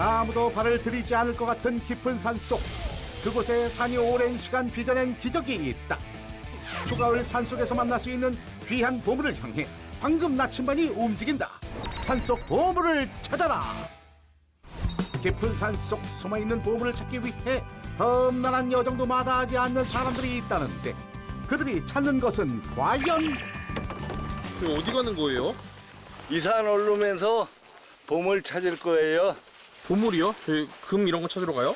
아무도 발을 들이지 않을 것 같은 깊은 산속, 그곳에 산이 오랜 시간 빚어낸 기적이 있다. 추가올 산속에서 만날 수 있는 귀한 보물을 향해 황금 나침반이 움직인다. 산속 보물을 찾아라. 깊은 산속 숨어있는 보물을 찾기 위해 험난한 여정도 마다하지 않는 사람들이 있다는데, 그들이 찾는 것은 과연? 어디 가는 거예요? 이 산 오르면서 보물 찾을 거예요. 보물이요? 저희 금 이런 거 찾으러 가요?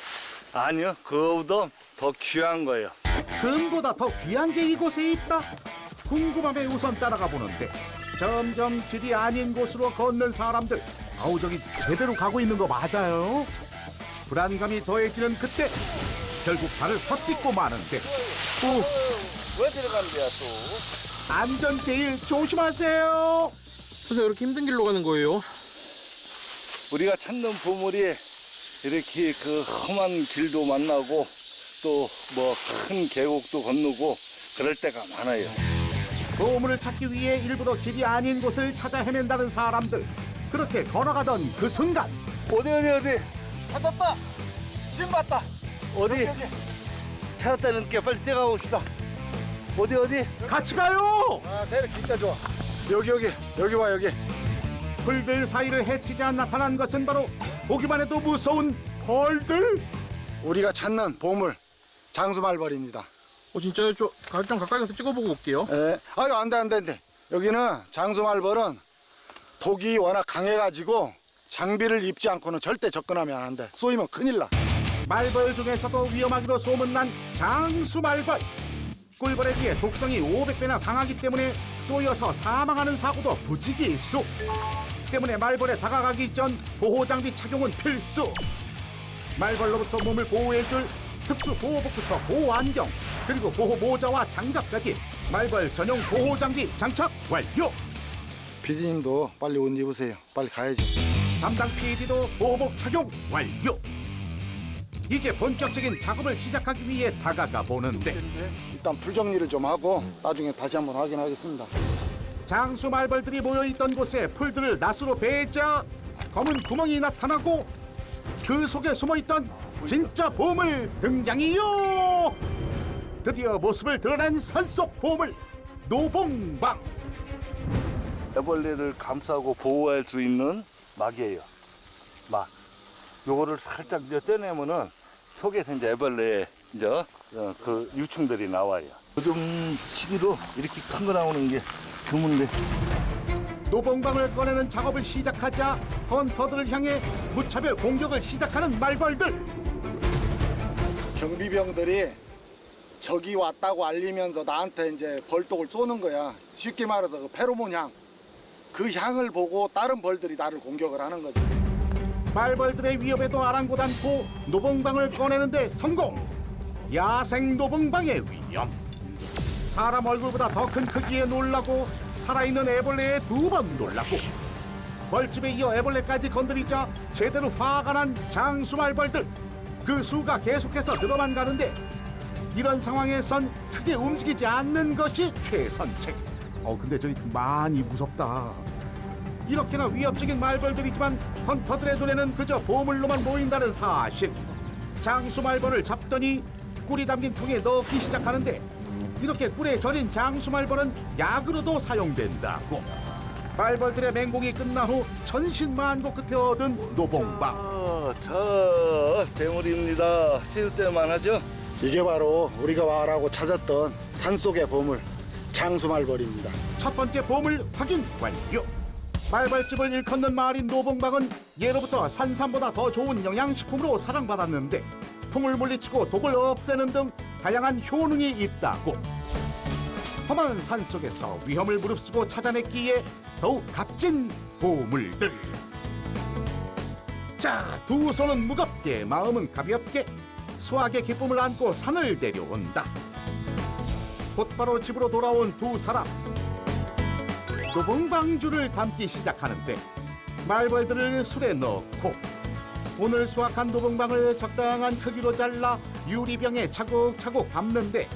아니요, 그거보다 더 귀한 거예요. 금보다 더 귀한 게 이곳에 있다? 궁금함에 우선 따라가 보는데 점점 길이 아닌 곳으로 걷는 사람들. 아우, 저기 제대로 가고 있는 거 맞아요? 불안감이 더해지는 그때 결국 발을 헛딛고 마는데, 왜 들어가는 거야 또? 안전 제일 조심하세요. 그래서 이렇게 힘든 길로 가는 거예요? 우리가 찾는 보물이 이렇게 그 험한 길도 만나고 또 뭐 큰 계곡도 건너고 그럴 때가 많아요. 보물을 찾기 위해 일부러 길이 아닌 곳을 찾아 헤맨다는 사람들. 그렇게 걸어가던 그 순간, 어디 찾았다. 진 봤다. 어디? 찾았다는 게 빨리 뛰어가 봅시다. 어디? 같이 가요. 아, 대략 진짜 좋아. 여기 봐 여기. 풀들 사이를 헤치자 나타난 것은 바로 보기만 해도 무서운 벌들. 우리가 찾는 보물 장수말벌입니다. 진짜요? 저 좀 가까이 가서 찍어보고 올게요. 예. 아유 안돼. 여기는 장수말벌은 독이 워낙 강해가지고 장비를 입지 않고는 절대 접근하면 안 돼. 쏘이면 큰일 나. 말벌 중에서도 위험하기로 소문난 장수말벌. 꿀벌에 비해 독성이 500배나 강하기 때문에 쏘여서 사망하는 사고도 부지기수. 때문에 말벌에 다가가기 전 보호장비 착용은 필수. 말벌로부터 몸을 보호해줄 특수 보호복부터 보호안경, 그리고 보호모자와 장갑까지 말벌 전용 보호장비 장착 완료. PD님도 빨리 옷 입으세요. 빨리 가야죠. 담당 PD도 보호복 착용 완료. 이제 본격적인 작업을 시작하기 위해 다가가 보는데, 일단 풀 정리를 좀 하고 나중에 다시 한번 확인하겠습니다. 장수 말벌들이 모여있던 곳에 풀들을 낫으로 베자 검은 구멍이 나타나고 그 속에 숨어있던 진짜 보물 등장이요. 드디어 모습을 드러낸 산속 보물 노봉방. 애벌레를 감싸고 보호할 수 있는 막이에요. 막. 요거를 살짝 이제 떼내면은 속에서 이제 애벌레 그 유충들이 나와요. 요즘 시기로 이렇게 큰 거 나오는 게 드문데. 노봉방을 꺼내는 작업을 시작하자 헌터들을 향해 무차별 공격을 시작하는 말벌들. 경비병들이 적이 왔다고 알리면서 나한테 이제 벌독을 쏘는 거야. 쉽게 말해서 그 페로몬 향. 그 향을 보고 다른 벌들이 나를 공격을 하는 거지. 말벌들의 위협에도 아랑곳 않고 노봉방을 꺼내는데 성공. 야생 노봉방의 위험. 사람 얼굴보다 더 큰 크기에 놀라고 살아있는 애벌레에 2번 놀라고 벌집에 이어 애벌레까지 건드리자 제대로 화가 난 장수말벌들. 그 수가 계속해서 늘어만 가는데 이런 상황에선 크게 움직이지 않는 것이 최선책. 근데 저기 많이 무섭다. 이렇게나 위협적인 말벌들이지만 헌터들의 눈에는 그저 보물로만 보인다는 사실. 장수말벌을 잡더니 꿀이 담긴 통에 넣기 시작하는데, 이렇게 꿀에 절인 장수말벌은 약으로도 사용된다고. 말벌들의 맹공이 끝난 후 천신만고 끝에 얻은 노봉방. 저 대물입니다. 씌울 때만 하죠. 이게 바로 우리가 말하고 찾았던 산속의 보물 장수말벌입니다. 첫 번째 보물 확인 완료. 말벌집을 일컫는 마을인 노봉방은 예로부터 산삼보다 더 좋은 영양식품으로 사랑받았는데 풍을 물리치고 독을 없애는 등 다양한 효능이 있다고. 험한 산속에서 위험을 무릅쓰고 찾아냈기에 더욱 값진 보물들. 자, 두 손은 무겁게 마음은 가볍게 수학의 기쁨을 안고 산을 내려온다. 곧바로 집으로 돌아온 두 사람. 노봉방주를 담기 시작하는데 말벌들을 술에 넣고 오늘 수확한 노봉방을 적당한 크기로 잘라 유리병에 차곡차곡 담는데,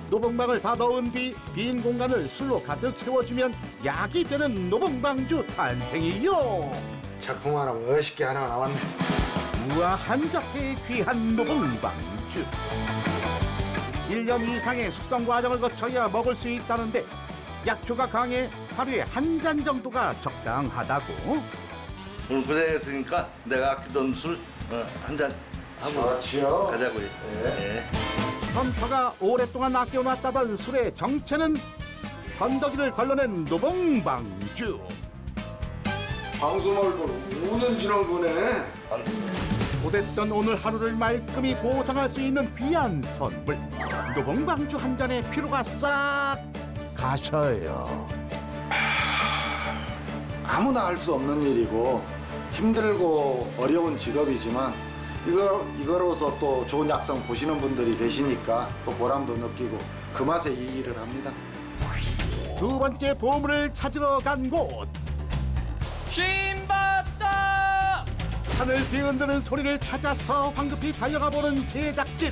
노봉방을 다 넣은 뒤 빈 공간을 술로 가득 채워주면 약이 되는 노봉방주 탄생이요. 작품 하나 멋있게 하나 나왔네. 우아한 자태의 귀한 노봉방주. 1년 이상의 숙성 과정을 거쳐야 먹을 수 있다는데 약효가 강해 하루에 한 잔 정도가 적당하다고. 오늘 고생했으니까 내가 아끼던 술 한 잔 하고 좋지요. 가자고요. 네. 헌터가 오랫동안 아껴놨다던 술의 정체는 건더기를 걸러낸 노봉방주. 방수말고 5년 지난 거네. 안 됐어. 고됐던 오늘 하루를 말끔히 보상할 수 있는 귀한 선물. 노봉방주 한 잔에 피로가 싹 가셔요. 아무나 할 수 없는 일이고 힘들고 어려운 직업이지만 이거로서 또 좋은 약성 보시는 분들이 계시니까 또 보람도 느끼고 그 맛에 이 일을 합니다. 두 번째 보물을 찾으러 간 곳. 신봤다! 산을 뒤흔드는 소리를 찾아서 황급히 달려가 보는 제작진.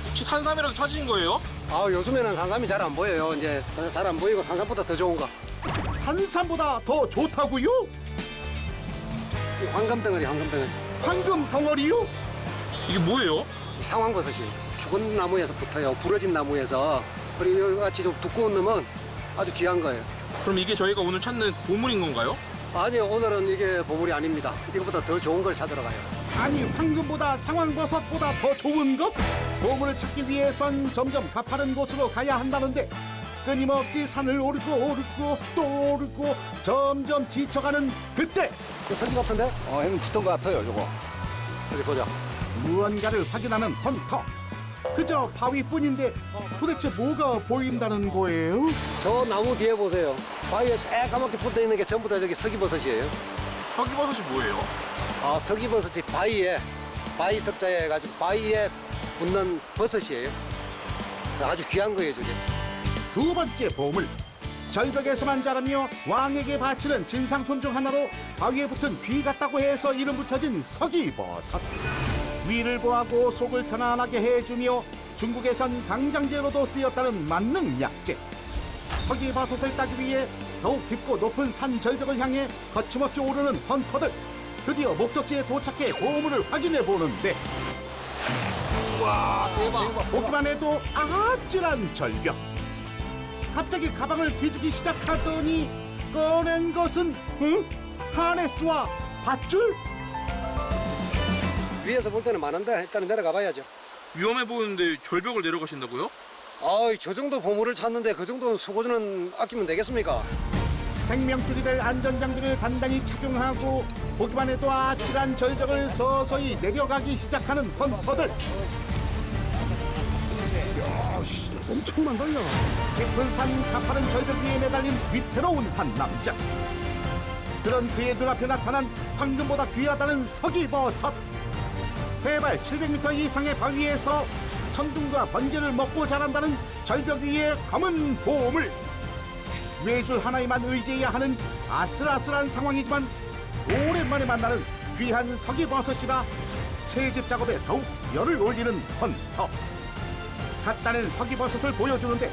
혹시 산삼이라도 찾으신 거예요? 아 요즘에는 산삼이 잘 안 보여요. 이제 잘 안 보이고 산삼보다 더 좋은 거. 산삼보다 더 좋다고요? 이 황금덩어리, 황금덩어리. 황금 덩어리요? 이게 뭐예요? 이 상황버섯이 죽은 나무에서 붙어요. 부러진 나무에서. 그리고 이같이 좀 두꺼운 놈은 아주 귀한 거예요. 그럼 이게 저희가 오늘 찾는 보물인 건가요? 아니요, 오늘은 이게 보물이 아닙니다. 이거보다 더 좋은 걸 찾으러 가요. 아니 황금보다 상황버섯보다 더 좋은 것? 보물을 찾기 위해선 점점 가파른 곳으로 가야 한다는데 끊임없이 산을 오르고 또 오르고 점점 지쳐가는 그때 이거 편지 같은데? 형님 붙은 것 같아요, 요거. 어디 보자. 무언가를 확인하는 헌터. 그저 바위뿐인데 도대체 뭐가 보인다는 거예요? 저 나무 뒤에 보세요. 바위에 새까맣게 붙어 있는 게 전부 다 저기 서기버섯이에요. 서기버섯이 뭐예요? 아, 서기버섯이 바위 석자에 해가지고 바위에 붙는 버섯이에요. 아주 귀한 거예요, 저게. 두 번째 보물. 절벽에서만 자라며 왕에게 바치는 진상품 중 하나로 바위에 붙은 귀 같다고 해서 이름 붙여진 서기버섯. 위를 보하고 속을 편안하게 해주며 중국에선 강장제로도 쓰였다는 만능 약재. 서기버섯을 따기 위해 더욱 깊고 높은 산 절벽을 향해 거침없이 오르는 헌터들. 드디어 목적지에 도착해 보물을 확인해 보는데 대박! 보기만 해도 아찔한 절벽. 갑자기 가방을 뒤지기 시작하더니 꺼낸 것은 하네스와 밧줄? 위에서 볼 때는 많은데 일단 내려가 봐야죠. 위험해 보이는데 절벽을 내려가신다고요? 아, 저 정도 보물을 찾는데 그 정도 수고는 아끼면 되겠습니까? 생명줄이 될 안전장비를 단단히 착용하고 보기만 해도 아찔한 절벽을 서서히 내려가기 시작하는 헌터들. 엄청만 달려. 깊은 산 가파른 절벽 위에 매달린 위태로운 한 남자. 그런 그의 눈앞에 나타난 황금보다 귀하다는 서기버섯. 해발 700m 이상의 바위에서 천둥과 번개를 먹고 자란다는 절벽 위의 검은 보물. 외줄 하나에만 의지해야 하는 아슬아슬한 상황이지만 오랜만에 만나는 귀한 서기버섯이라 채집 작업에 더욱 열을 올리는 헌터. 갓 따낸 서기버섯을 보여주는데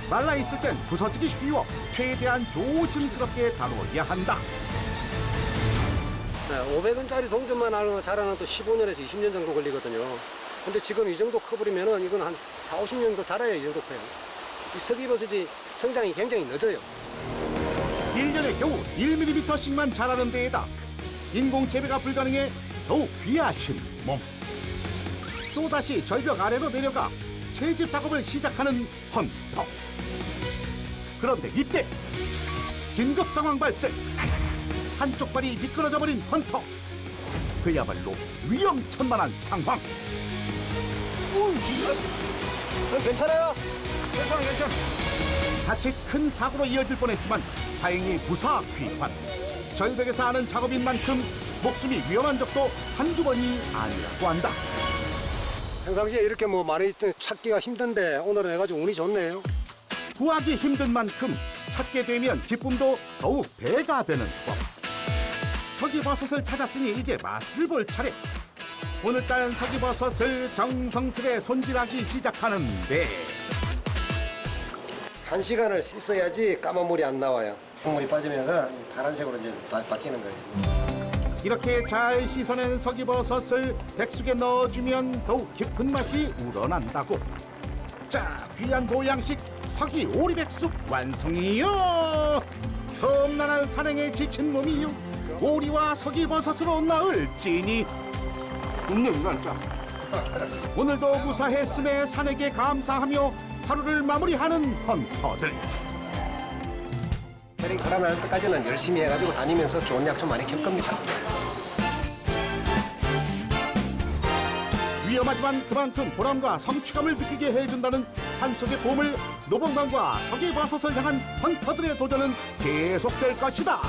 말라있을 땐 부서지기 쉬워 최대한 조심스럽게 다뤄야 한다. 네, 500원짜리 동전만 자라는 또 15년에서 20년 정도 걸리거든요. 근데 지금 이 정도 커버리면은 이건 한 4, 50년도 자라야 이 정도 커요. 이 서기버섯이 성장이 굉장히 늦어요. 1년에 겨우 1mm씩만 자라는 데에다 인공 재배가 불가능해 더욱 귀하신 몸. 또다시 절벽 아래로 내려가 채집 작업을 시작하는 헌터. 그런데 이때 긴급 상황 발생. 한쪽 발이 미끄러져 버린 헌터. 그야말로 위험천만한 상황. 괜찮아요? 괜찮아. 자칫 큰 사고로 이어질 뻔했지만 다행히 무사 귀환. 절벽에서 하는 작업인 만큼 목숨이 위험한 적도 한두 번이 아니라고 한다. 평상시에 이렇게 뭐 많이 찾기가 힘든데 오늘은 해가지고 운이 좋네요. 구하기 힘든 만큼 찾게 되면 기쁨도 더욱 배가 되는 법. 서기버섯을 찾았으니 이제 맛을 볼 차례. 오늘 따은 서기버섯을 정성스레 손질하기 시작하는데 1시간을 씻어야지 까만 물이 안 나와요. 국물이 빠지면서 파란색으로 이제 바뀌는 거예요. 이렇게 잘 씻어낸 서기버섯을 백숙에 넣어주면 더욱 깊은 맛이 우러난다고. 자, 귀한 보양식 서기 오리백숙 완성이요. 험난한 산행에 지친 몸이요, 오리와 서기버섯으로 나을지니. 오늘도 무사했음에 산에게 감사하며 하루를 마무리하는 헌터들. 혈액 살아날 때까지는 열심히 해가지고 다니면서 좋은 약좀 많이 캘 겁니다. 위험하지만 그만큼 보람과 성취감을 느끼게 해준다는 산속의 보물 노봉강과 서기버섯을 향한 헌터들의 도전은 계속될 것이다.